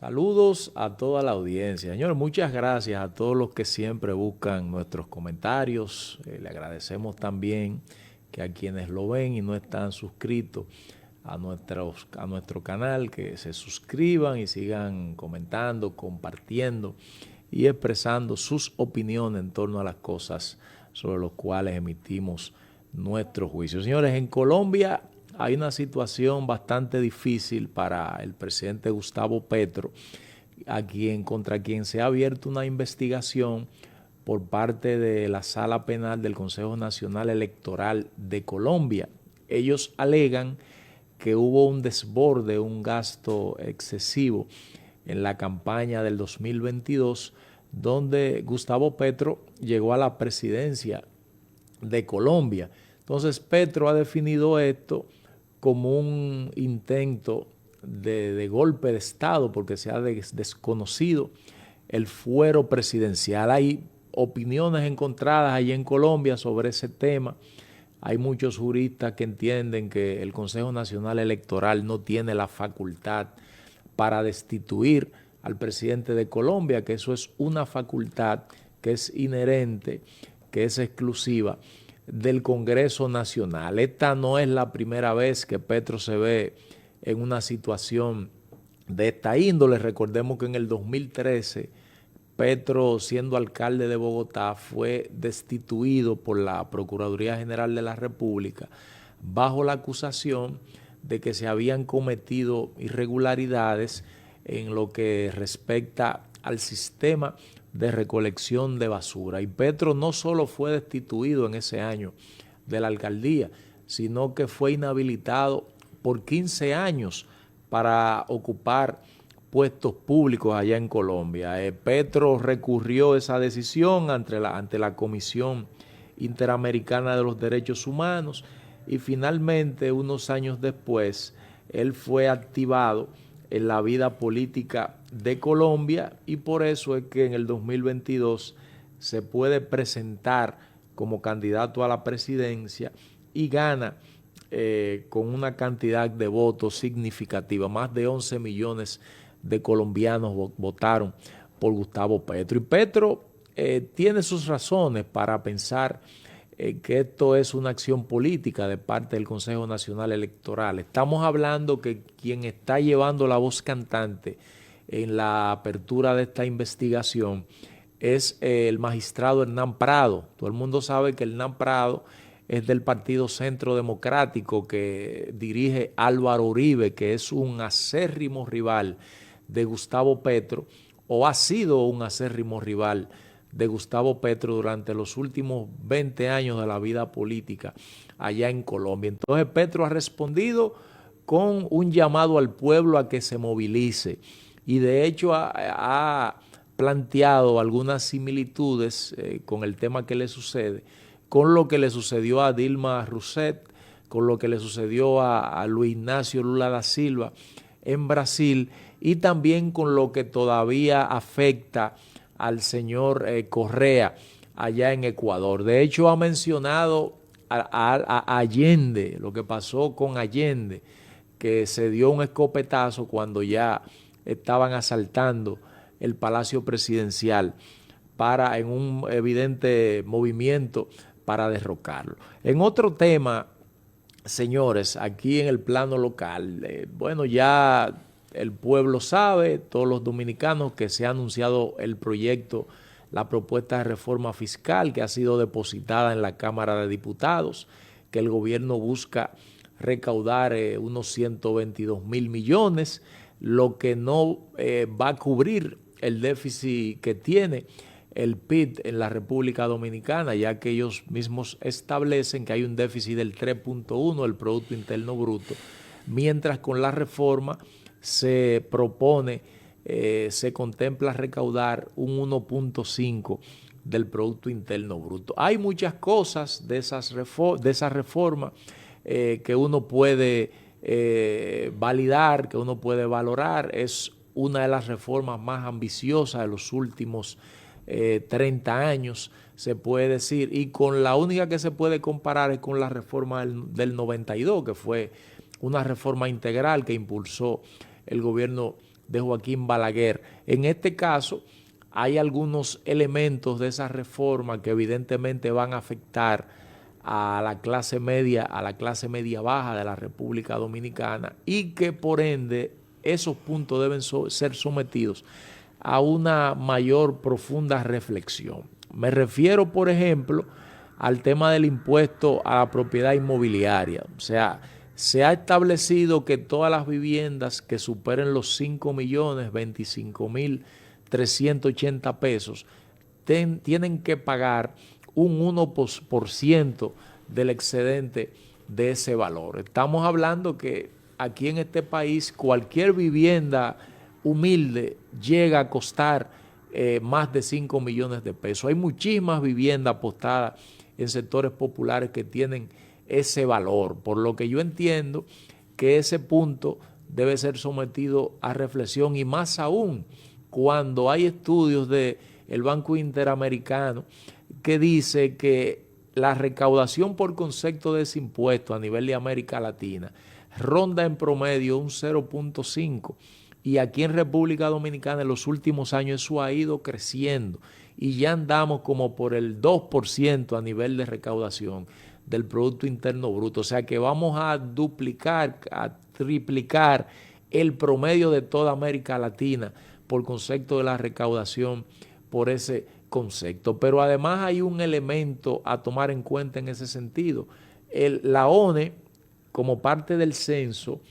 Saludos a toda la audiencia. Señor, muchas gracias a todos los que siempre buscan nuestros comentarios. Le agradecemos también que a quienes lo ven y no están suscritos a nuestro canal, que se suscriban y sigan comentando, compartiendo y expresando sus opiniones en torno a las cosas sobre las cuales emitimos nuestro juicio. Señores, en Colombia hay una situación bastante difícil para el presidente Gustavo Petro, contra quien se ha abierto una investigación por parte de la Sala Penal del Consejo Nacional Electoral de Colombia. Ellos alegan que hubo un desborde, un gasto excesivo en la campaña del 2022, donde Gustavo Petro llegó a la presidencia de Colombia. Entonces Petro ha definido esto como un intento de golpe de Estado porque se ha desconocido el fuero presidencial. Hay opiniones encontradas allí en Colombia sobre ese tema. Hay muchos juristas que entienden que el Consejo Nacional Electoral no tiene la facultad para destituir al presidente de Colombia, que eso es una facultad que es inherente, que es exclusiva del Congreso Nacional. Esta no es la primera vez que Petro se ve en una situación de esta índole. Recordemos que en el 2013 Petro, siendo alcalde de Bogotá, fue destituido por la Procuraduría General de la República bajo la acusación de que se habían cometido irregularidades en lo que respecta al sistema de recolección de basura. Y Petro no solo fue destituido en ese año de la alcaldía, sino que fue inhabilitado por 15 años para ocupar puestos públicos allá en Colombia. Petro recurrió esa decisión ante la Comisión Interamericana de los Derechos Humanos y finalmente, unos años después, él fue activado en la vida política de Colombia y por eso es que en el 2022 se puede presentar como candidato a la presidencia y gana con una cantidad de votos significativa. Más de 11 millones de colombianos votaron por Gustavo Petro. Y Petro tiene sus razones para pensar que esto es una acción política de parte del Consejo Nacional Electoral. Estamos hablando que quien está llevando la voz cantante en la apertura de esta investigación es el magistrado Hernán Prado. Todo el mundo sabe que Hernán Prado es del Partido Centro Democrático que dirige Álvaro Uribe, que es un acérrimo rival de Gustavo Petro, o ha sido un acérrimo rival de Gustavo Petro durante los últimos 20 años de la vida política allá en Colombia. Entonces Petro ha respondido con un llamado al pueblo a que se movilice y de hecho ha planteado algunas similitudes con el tema que le sucede, con lo que le sucedió a Dilma Rousseff, con lo que le sucedió a Luis Ignacio Lula da Silva en Brasil y también con lo que todavía afecta al señor Correa allá en Ecuador. De hecho, ha mencionado a Allende, lo que pasó con Allende, que se dio un escopetazo cuando ya estaban asaltando el Palacio Presidencial en un evidente movimiento para derrocarlo. En otro tema, señores, aquí en el plano local, bueno, ya el pueblo sabe, todos los dominicanos, que se ha anunciado el proyecto, la propuesta de reforma fiscal que ha sido depositada en la Cámara de Diputados, que el gobierno busca recaudar unos 122 mil millones, lo que no va a cubrir el déficit que tiene el PIB en la República Dominicana, ya que ellos mismos establecen que hay un déficit del 3.1 del Producto Interno Bruto, mientras con la reforma se propone, se contempla recaudar un 1.5 del Producto Interno Bruto. Hay muchas cosas de esa reforma que uno puede validar, que uno puede valorar. Es una de las reformas más ambiciosas de los últimos 30 años, se puede decir, y con la única que se puede comparar es con la reforma del 92, que fue una reforma integral que impulsó el gobierno de Joaquín Balaguer. En este caso, hay algunos elementos de esa reforma que evidentemente van a afectar a la clase media baja de la República Dominicana y que por ende esos puntos deben ser sometidos a una mayor profunda reflexión. Me refiero, por ejemplo, al tema del impuesto a la propiedad inmobiliaria. O sea, se ha establecido que todas las viviendas que superen los 5.025.380 pesos tienen que pagar un 1% del excedente de ese valor. Estamos hablando que aquí en este país cualquier vivienda humilde llega a costar más de 5 millones de pesos. Hay muchísimas viviendas apostadas en sectores populares que tienen ese valor, por lo que yo entiendo que ese punto debe ser sometido a reflexión y más aún cuando hay estudios del Banco Interamericano que dice que la recaudación por concepto de ese impuesto a nivel de América Latina ronda en promedio un 0.5 y aquí en República Dominicana en los últimos años eso ha ido creciendo y ya andamos como por el 2% a nivel de recaudación del Producto Interno Bruto. O sea que vamos a duplicar, a triplicar el promedio de toda América Latina por concepto de la recaudación por ese concepto. Pero además hay un elemento a tomar en cuenta en ese sentido. La ONE, como parte del censo,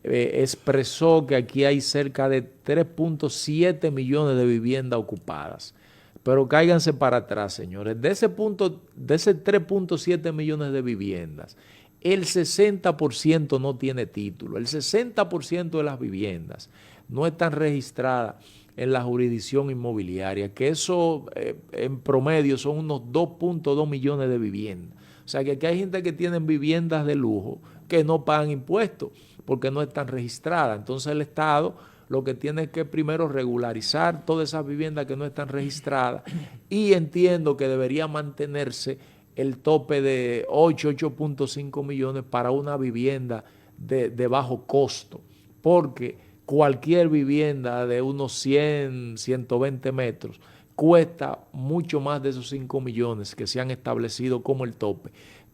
expresó que aquí hay cerca de 3.7 millones de viviendas ocupadas. Pero cáiganse para atrás, señores. De ese 3.7 millones de viviendas, el 60% no tiene título. El 60% de las viviendas no están registradas en la jurisdicción inmobiliaria, que eso en promedio son unos 2.2 millones de viviendas. O sea que aquí hay gente que tiene viviendas de lujo que no pagan impuestos porque no están registradas. Entonces el Estado lo que tiene que primero regularizar todas esas viviendas que no están registradas y entiendo que debería mantenerse el tope de 8.5 millones para una vivienda de bajo costo, porque cualquier vivienda de unos 100, 120 metros cuesta mucho más de esos 5 millones que se han establecido como el tope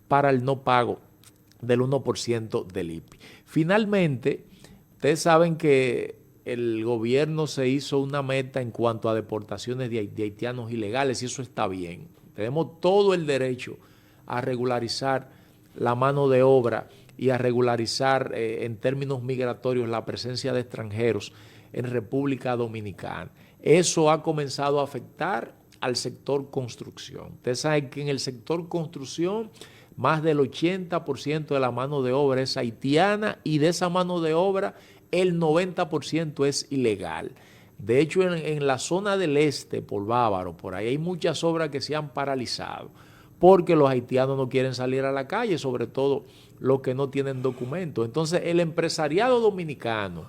para el no pago del 1% del IPI. Finalmente, ustedes saben que el gobierno se hizo una meta en cuanto a deportaciones de haitianos ilegales y eso está bien. Tenemos todo el derecho a regularizar la mano de obra y a regularizar en términos migratorios la presencia de extranjeros en República Dominicana. Eso ha comenzado a afectar al sector construcción. Ustedes saben que en el sector construcción más del 80% de la mano de obra es haitiana y de esa mano de obra el 90% es ilegal. De hecho, en la zona del este, por Bávaro, por ahí hay muchas obras que se han paralizado porque los haitianos no quieren salir a la calle, sobre todo los que no tienen documentos. Entonces, el empresariado dominicano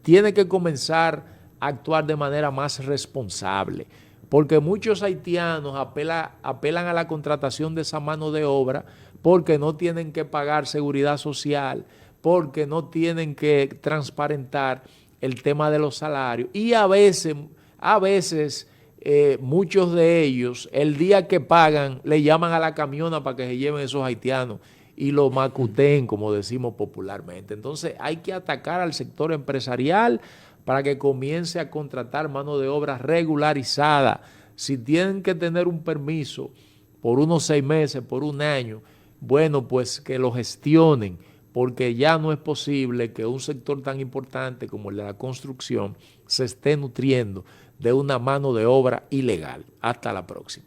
tiene que comenzar a actuar de manera más responsable, porque muchos haitianos apelan a la contratación de esa mano de obra porque no tienen que pagar seguridad social, porque no tienen que transparentar el tema de los salarios y a veces muchos de ellos el día que pagan le llaman a la camiona para que se lleven esos haitianos y lo macuteen, como decimos popularmente. Entonces hay que atacar al sector empresarial para que comience a contratar mano de obra regularizada. Si tienen que tener un permiso por unos 6 meses, por un año, bueno, pues que lo gestionen, porque ya no es posible que un sector tan importante como el de la construcción se esté nutriendo de una mano de obra ilegal. Hasta la próxima.